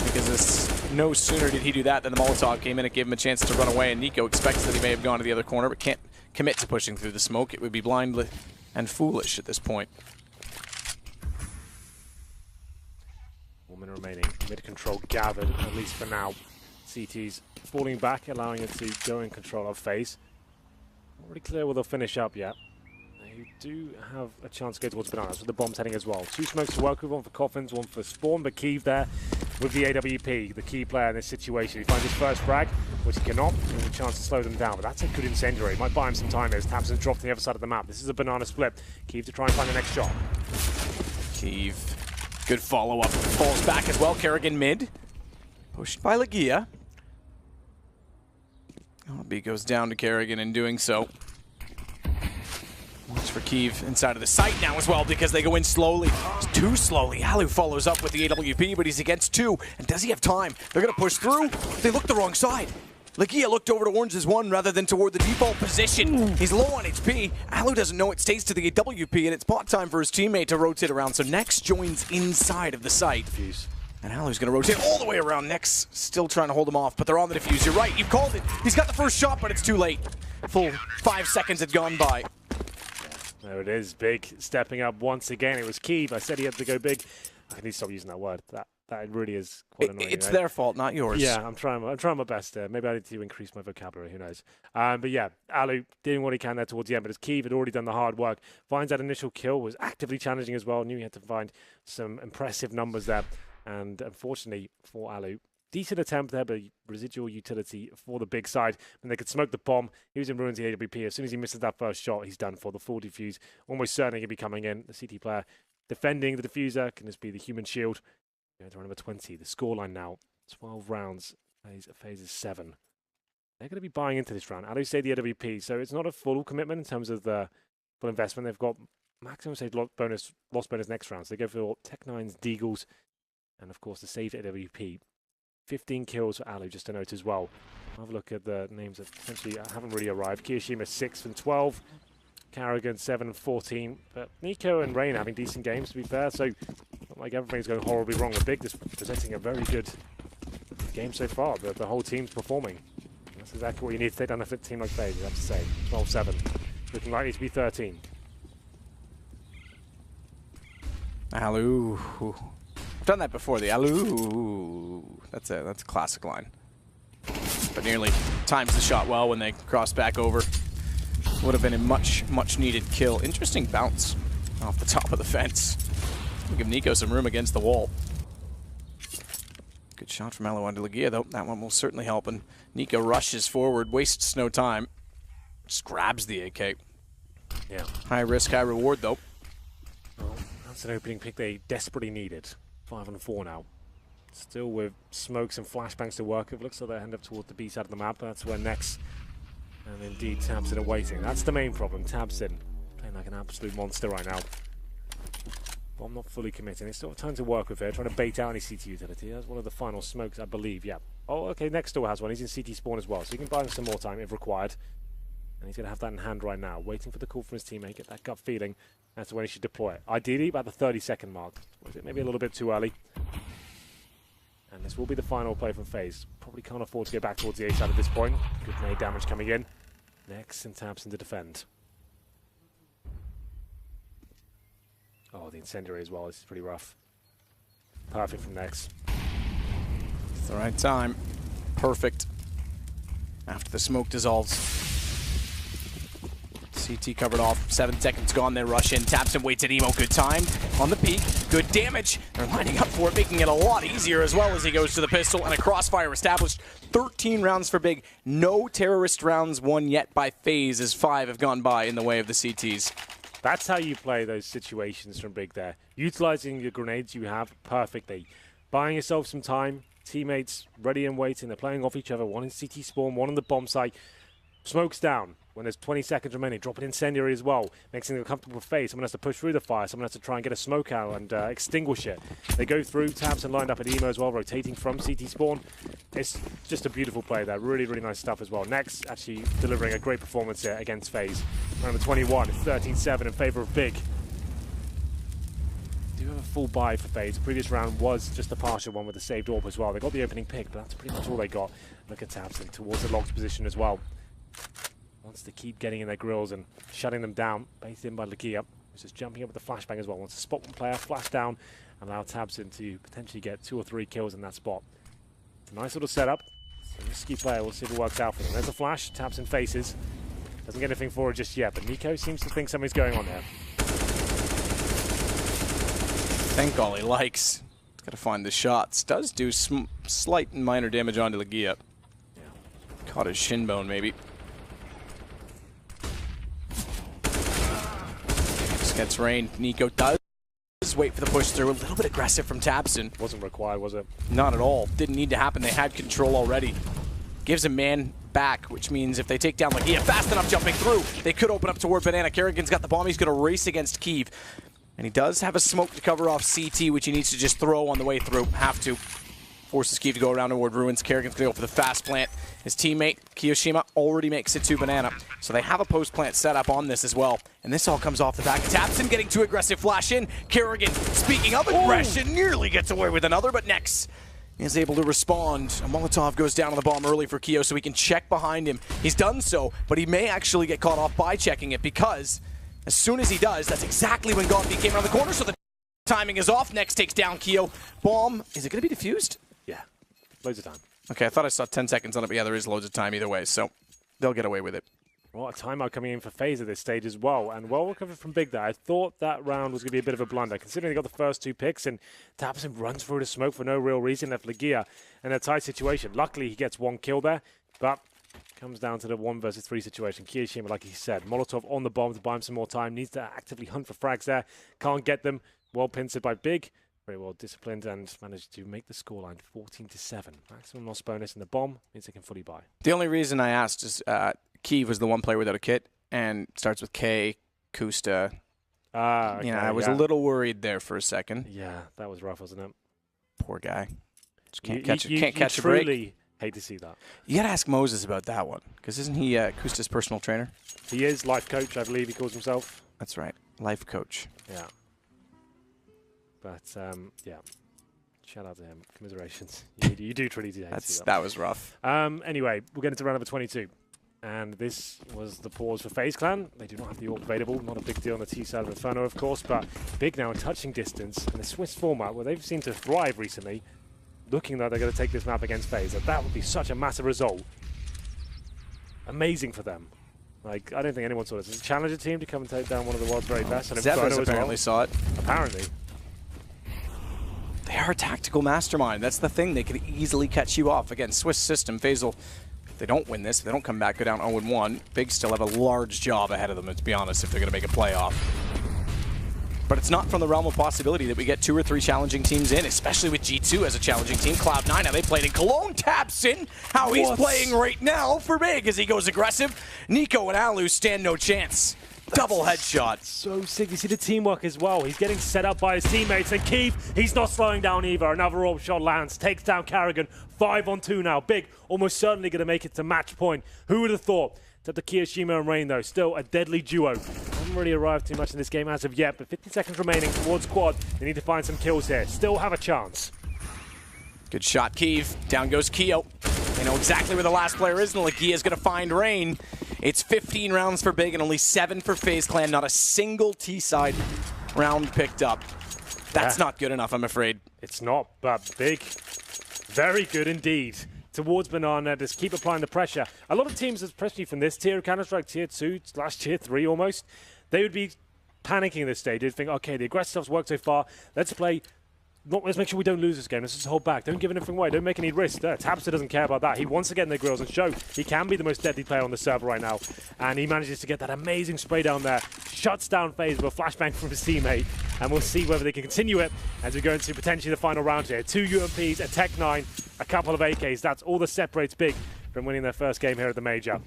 because no sooner did he do that than the Molotov came in and gave him a chance to run away, and Nico expects that he may have gone to the other corner, but can't commit to pushing through the smoke. It would be blind and foolish at this point. 1 minute remaining. Mid control gathered, at least for now. CT's falling back, allowing it to go in control of FaZe. Not really clear where they'll finish up yet. They do have a chance to go towards bananas with the bombs heading as well. 2 smokes to work with, 1 for coffins, 1 for spawn, but Keeve there with the AWP, the key player in this situation. He finds his first frag, which he cannot. There's a chance to slow them down, but that's a good incendiary. Might buy him some time as Tabson's dropped to the other side of the map. This is a banana split. Keeve to try and find the next shot. Keeve, good follow-up. Falls back as well. Kerrigan mid. Pushed by Legia. B goes down to Kerrigan in doing so. Watch for Keeve inside of the site now as well because they go in slowly. Too slowly. Alu follows up with the AWP, but he's against 2. And does he have time? They're going to push through. They look the wrong side. Legia looked over to Orange's 1 rather than toward the default position. He's low on HP. Alu doesn't know it stays to the AWP, and it's bot time for his teammate to rotate around. So Nex joins inside of the site. Defuse. And Alu's going to rotate all the way around. Nex still trying to hold him off, but they're on the defuse. You're right. You've called it. He's got the first shot, but it's too late. Full 5 seconds had gone by. There it is, Big stepping up once again. It was Keeve. I said he had to go big. I need to stop using that word. That really is quite annoying. It's their fault, not yours. Yeah, I'm trying my best there. Maybe I need to increase my vocabulary. Who knows? But yeah, Alu doing what he can there towards the end. But as Keeve had already done the hard work, finds that initial kill, was actively challenging as well. Knew he had to find some impressive numbers there. And unfortunately for Alu, decent attempt there, but residual utility for the Big side. When they could smoke the bomb, he was in ruins of the AWP. As soon as he misses that first shot, he's done for. The full defuse almost certainly going to be coming in. The CT player defending the diffuser. Can this be the human shield? Going to number 20. The scoreline now, 12 rounds. FaZe is 7. They're going to be buying into this round. Alu say the AWP, so it's not a full commitment in terms of the full investment. They've got maximum save loss bonus next round. So they go for Tech9's, Deagles, and of course the saved AWP. 15 kills for Alu, just to note as well. I'll have a look at the names that potentially haven't really arrived. Kiyoshima 6 and 12. Carrigan 7 and 14. But Nico and Rain having decent games, to be fair. So not like everything's going horribly wrong with Big. Just presenting a very good game so far. The whole team's performing. That's exactly what you need to take down a team like FaZe, you have to say. 12-7. Looking likely to be 13. Alu. I've done that before, the Alu. That's a classic line. But nearly times the shot well when they cross back over. Would have been a much needed kill. Interesting bounce off the top of the fence. Give Nico some room against the wall. Good shot from Alu onto Legia, though. That one will certainly help. And Nico rushes forward, wastes no time. Just grabs the AK. Yeah. High risk, high reward, though. Well, that's an opening pick they desperately needed. 5 and 4 now. Still with smokes and flashbangs to work with. Looks like they end up towards the B side of the map. That's where next. And indeed, tabseN are waiting. That's the main problem. tabseN playing like an absolute monster right now. Bomb not fully committing. They still have time to work with here, trying to bait out any CT utility. That's one of the final smokes, I believe. Yeah. Oh, okay. Next door has one. He's in CT spawn as well, so he can buy him some more time if required. And he's going to have that in hand right now, waiting for the call from his teammate. Get that gut feeling as to when he should deploy it. Ideally, about the 30-second mark. Was it maybe a little bit too early? And this will be the final play from FaZe. Probably can't afford to go back towards the A side at this point. Good nade damage coming in. Next, and tabseN to defend. Oh, the incendiary as well. This is pretty rough. Perfect from Next. It's the right time. Perfect. After the smoke dissolves. CT covered off. 7 seconds gone. They rush in. tabseN waits at Emo. Good time. On the peak. Good damage. They're lining up for it, making it a lot easier as well as he goes to the pistol. And a crossfire established. 13 rounds for Big. No terrorist rounds won yet by FaZe as 5 have gone by in the way of the CTs. That's how you play those situations from Big there. Utilizing your grenades you have perfectly. Buying yourself some time. Teammates ready and waiting. They're playing off each other. One in CT spawn, one on the bomb site. Smokes down. When there's 20 seconds remaining, drop an incendiary as well. Makes them comfortable with FaZe. Someone has to push through the fire. Someone has to try and get a smoke out and extinguish it. They go through. tabseN lined up at Emo as well, rotating from CT spawn. It's just a beautiful play there. Really, really nice stuff as well. Next, actually delivering a great performance here against FaZe. Round 21, 13-7 in favor of Big. Do have a full buy for FaZe. The previous round was just a partial one with the saved AWP as well. They got the opening pick, but that's pretty much all they got. Look at tabseN towards the locked position as well. Wants to keep getting in their grills and shutting them down. Based in by Legia, who's just jumping up with the flashbang as well. Wants to spot one player, flash down, and allow tabseN to potentially get 2 or 3 kills in that spot. It's a nice little setup. It's a risky player. We'll see if it works out for them. There's a flash. tabseN faces. Doesn't get anything for it just yet, but Nico seems to think something's going on there. Think all he likes. He's got to find the shots. Does do slight and minor damage onto Legia. Yeah. Caught his shin bone, maybe. Gets Rain. Nico does wait for the push through. A little bit aggressive from tabseN. Wasn't required, was it? Not at all. Didn't need to happen. They had control already. Gives a man back, which means if they take down Legia fast enough jumping through, they could open up toward Banana. Kerrigan's got the bomb. He's going to race against Kiev. And he does have a smoke to cover off CT, which he needs to just throw on the way through. Have to. Forces Kiev to go around toward Ruins. Kerrigan's going to go for the fast plant. His teammate, Kiyoshima, already makes it to Banana. So they have a post-plant setup on this as well. And this all comes off the back of tabseN getting too aggressive. Flash in. Kerrigan, speaking of aggression, nearly gets away with another, but Nex is able to respond. A Molotov goes down on the bomb early for Kyo so he can check behind him. He's done so, but he may actually get caught off by checking it because as soon as he does, that's exactly when Godby came around the corner, so the timing is off. Nex takes down Kyo. Bomb, is it going to be defused? Yeah, loads of time. Okay, I thought I saw 10 seconds on it, but yeah, there is loads of time either way, so they'll get away with it. Well, a timeout coming in for FaZe at this stage as well, and well recovered from Big there. I thought that round was going to be a bit of a blunder, considering they got the first 2 picks, and tabseN runs through the smoke for no real reason, left Legia in a tight situation. Luckily, he gets 1 kill there, but comes down to the 1 versus 3 situation. Kiyoshima, like he said, Molotov on the bomb to buy him some more time, needs to actively hunt for frags there, can't get them, well pincered by Big. Very well disciplined and managed to make the scoreline 14-7. Maximum loss bonus in the bomb means they can fully buy. The only reason I asked is Kiev was the one player without a kit and starts with K, Kusta. Okay, you know, I was a little worried there for a second. Yeah, that was rough, wasn't it? Poor guy. Just can't catch a break. Hate to see that. You gotta ask Moses about that one, because isn't he Kusta's personal trainer? He is life coach, I believe he calls himself. That's right, life coach. Yeah. But, yeah. Shout out to him. Commiserations. You do truly hate to see that. That was rough. Anyway, we're getting to round number 22. And this was the pause for FaZe Clan. They do not have the AWP available. Not a big deal on the T side of Inferno, of course, but big now in touching distance in a Swiss format where they've seemed to thrive recently. Looking like they're going to take this map against FaZe. That would be such a massive result. Amazing for them. Like, I don't think anyone saw this. It's a challenger team to come and take down one of the world's very best. And Zebras apparently saw it. Apparently. They are a tactical mastermind. That's the thing. They could easily catch you off. Again, Swiss system. FaZe will, if they don't win this, if they don't come back, go down 0-1. Big still have a large job ahead of them, to be honest, if they're going to make a playoff. But it's not from the realm of possibility that we get 2 or 3 challenging teams in, especially with G2 as a challenging team. Cloud9, now they played in Cologne. Tabson, how he's playing right now for Big as he goes aggressive. Nico and Alu stand no chance. Double headshot. So sick. You see the teamwork as well. He's getting set up by his teammates. And Keith, he's not slowing down either. Another AWP shot lands. Takes down Carrigan. 5-on-2 now. Big almost certainly going to make it to match point. Who would have thought? Except the Kiyoshima and Rain, though. Still a deadly duo. Haven't really arrived too much in this game as of yet. But 50 seconds remaining towards quad. They need to find some kills here. Still have a chance. Good shot, Kiev. Down goes Keo. They know exactly where the last player is, and Lagia is going to find Rain. It's 15 rounds for Big and only 7 for FaZe Clan. Not a single T-side round picked up. That's not good enough, I'm afraid. It's not, but Big, very good indeed. Towards Banana, just keep applying the pressure. A lot of teams, especially from this tier of Counter-Strike, tier 2, / tier 3 almost, they would be panicking at this stage. They'd think, okay, the aggressive stuff's worked so far. Let's play. Let's make sure we don't lose this game. Let's just hold back. Don't give anything away. Don't make any risks. Tabster doesn't care about that. He wants to get in their grills and show he can be the most deadly player on the server right now. And he manages to get that amazing spray down there. Shuts down FaZe with a flashbang from his teammate. And we'll see whether they can continue it as we go into potentially the final round here. 2 UMPs, a Tech 9, a couple of AKs. That's all that separates Big from winning their first game here at the Major.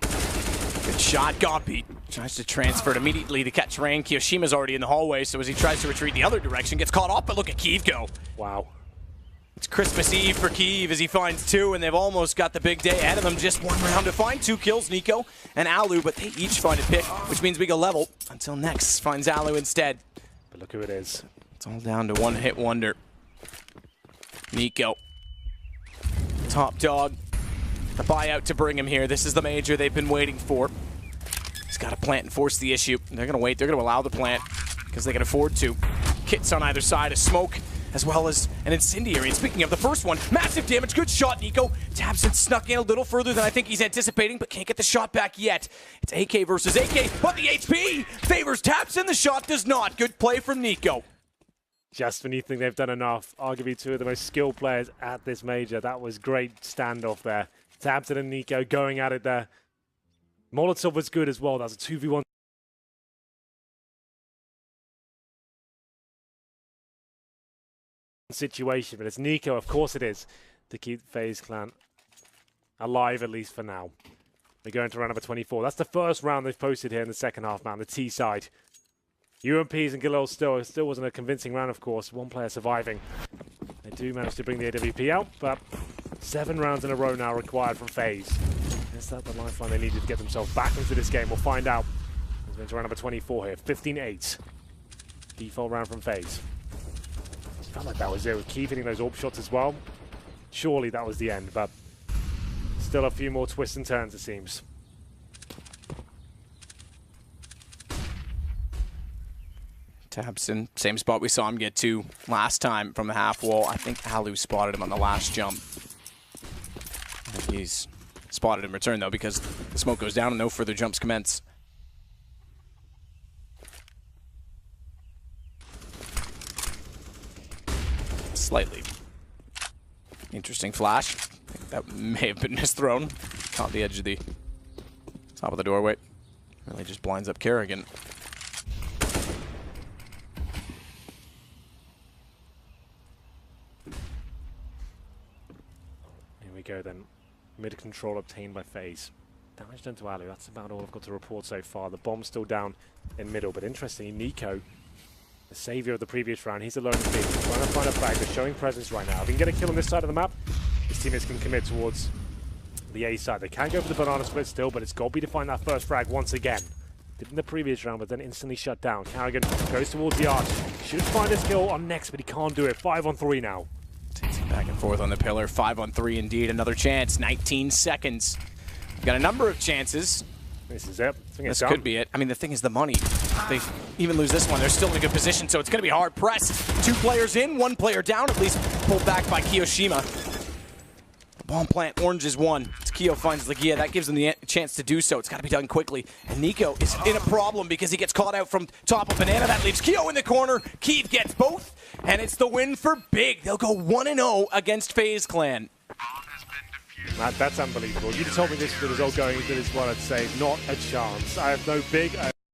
Good shot, Godbeat. Tries to transfer it immediately to catch Rain. Kiyoshima's already in the hallway, so as he tries to retreat the other direction, gets caught off, but look at Kiev go. Wow. It's Christmas Eve for Kiev as he finds 2, and they've almost got the big day ahead of them. Just 1 round to find 2 kills, Nico and Alu, but they each find a pick, which means we go level until Next finds Alu instead. But look who it is. It's all down to one hit wonder. Nico. Top dog. The buyout to bring him here. This is the Major they've been waiting for. He's got to plant and force the issue. They're going to wait. They're going to allow the plant because they can afford to. Kits on either side, a smoke, as well as an incendiary. And speaking of the first one, massive damage. Good shot, Nico. Tabson snuck in a little further than I think he's anticipating, but can't get the shot back yet. It's AK versus AK, but the HP favors Tabson. The shot does not. Good play from Nico. Just when you think they've done enough, arguably 2 of the most skilled players at this Major. That was great standoff there. Tabson and Nico going at it there. Molotov was good as well. That was a 2v1 situation, but it's Nico, of course it is, to keep FaZe Clan alive, at least for now. We're going to round number 24. That's the first round they've posted here in the second half, man, the T side. UMPs and Galil still wasn't a convincing round, of course. 1 player surviving. They do manage to bring the AWP out, but 7 rounds in a row now required from FaZe. Is that the lifeline they needed to get themselves back into this game? We'll find out. It's going to round number 24 here. 15-8. Default round from FaZe. Felt like that was it with Keith hitting those AWP shots as well. Surely that was the end, but still a few more twists and turns, it seems. Tabson, same spot we saw him get to last time from the half wall. I think Alu spotted him on the last jump. I think he's spotted in return, though, because the smoke goes down and no further jumps commence. Slightly interesting flash. I think that may have been misthrown. Caught the edge of the top of the doorway. Really just blinds up Kerrigan. Here we go then. Mid control obtained by FaZe. Damage done to Alu. That's about all I've got to report so far. The bomb's still down in middle, but interestingly, Nico, the savior of the previous round, he's alone in mid, trying to find a frag. They're showing presence right now. If he can get a kill on this side of the map, his teammates can commit towards the A side. They can go for the banana split still, but it's got to be to find that first frag once again. Did in the previous round, but then instantly shut down. Carrigan goes towards the arch. Should find his kill on next, but he can't do it. 5-on-3 now. Back and forth on the pillar. 5-on-3 indeed. Another chance. 19 seconds. Got a number of chances. This is it. This could be it. I mean, the thing is the money. If they even lose this one, they're still in a good position, so it's going to be hard pressed. 2 players in, 1 player down, at least pulled back by Kiyoshima. Bomb plant, orange is 1. As Kyo finds Legia, that gives them the chance to do so. It's got to be done quickly. And Nico is in a problem because he gets caught out from top of Banana. That leaves Kyo in the corner. Keith gets both, and it's the win for Big. They'll go 1-0 against FaZe Clan. That's unbelievable. You told me this was the result going into this one, I'd say not a chance. I have no Big, I